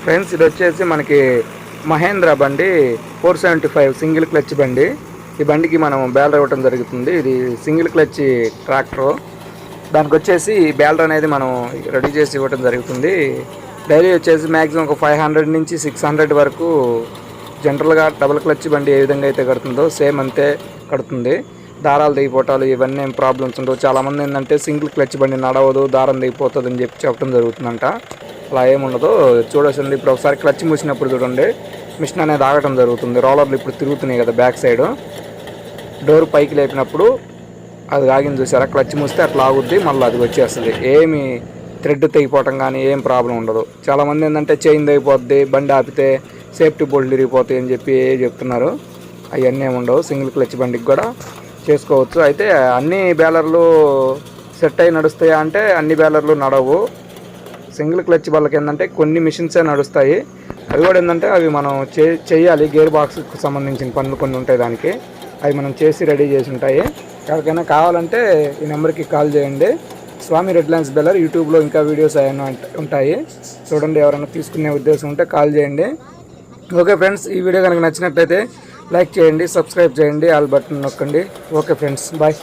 Friends ఇది వచ్చేసి మనకి మహేంద్ర బండి 475 సింగిల్ క్లచ్ బండి. ఈ బండికి మనం బేలర్ ఇవ్వడం జరుగుతుంది. ఇది సింగిల్ క్లచ్ ట్రాక్టర్. దానికి వచ్చేసి బేలర్ అనేది మనం రెడీ చేసి ఇవ్వడం జరుగుతుంది. డైలీ వచ్చేసి మ్యాక్సిమం ఒక 500 నుంచి 600 వరకు జనరల్గా డబుల్ క్లచ్ బండి ఏ విధంగా అయితే కడుతుందో సేమ్ అంతే కడుతుంది. దారాలు దిగిపోవటాలు ఇవన్నీ ఏం ప్రాబ్లమ్స్ ఉండవు. చాలామంది ఏంటంటే సింగిల్ క్లచ్ బండి నడవదు, దారం దిగిపోతుంది అని చెప్పడం జరుగుతుందంట. అలా ఏముండదు. చూడాల్సింది ఇప్పుడు ఒకసారి క్లచ్ మూసినప్పుడు చూడండి మిషన్ అనేది ఆగటం జరుగుతుంది. రోలర్లు ఇప్పుడు తిరుగుతున్నాయి కదా బ్యాక్ సైడ్, డోర్ పైకి లేపినప్పుడు అది ఆగింది చూసారా, క్లచ్ మూస్తే అట్లా ఆగుద్ది, మళ్ళీ అది వచ్చేస్తుంది. ఏమి థ్రెడ్ తెగిపోవటం కానీ ఏం ప్రాబ్లం ఉండదు. చాలామంది ఏంటంటే చైన్ తెగిపోద్ది, బండి ఆపితే సేఫ్టీ బోల్ట్ తిరిగిపోతాయి అని చెప్పి చెప్తున్నారు. అవన్నీ ఏమి ఉండవు. సింగిల్ క్లచ్ బండికి కూడా చేసుకోవచ్చు. అయితే అన్ని బేలర్లు సెట్ అయి నడుస్తాయా అంటే అన్ని బేలర్లు నడవు. సింగిల్ క్లచ్ వాళ్ళకి ఏంటంటే కొన్ని మిషన్సే నడుస్తాయి. అవి కూడా ఏంటంటే అవి మనం చేయాలి. గేర్ బాక్స్కి సంబంధించిన పనులు కొన్ని ఉంటాయి దానికి, అవి మనం చేసి రెడీ చేసి ఉంటాయి. ఎవరికైనా కావాలంటే ఈ నెంబర్కి కాల్ చేయండి. స్వామి రెడ్లాండ్స్ బేలర్ యూట్యూబ్లో ఇంకా వీడియోస్ అవన్నీ ఉంటాయి చూడండి. ఎవరైనా తీసుకునే ఉద్దేశం ఉంటే కాల్ చేయండి. ఓకే ఫ్రెండ్స్, ఈ వీడియో కనుక నచ్చినట్లయితే లైక్ చేయండి, సబ్స్క్రైబ్ చేయండి, ఆల్ బటన్ నొక్కండి. Okay friends, bye.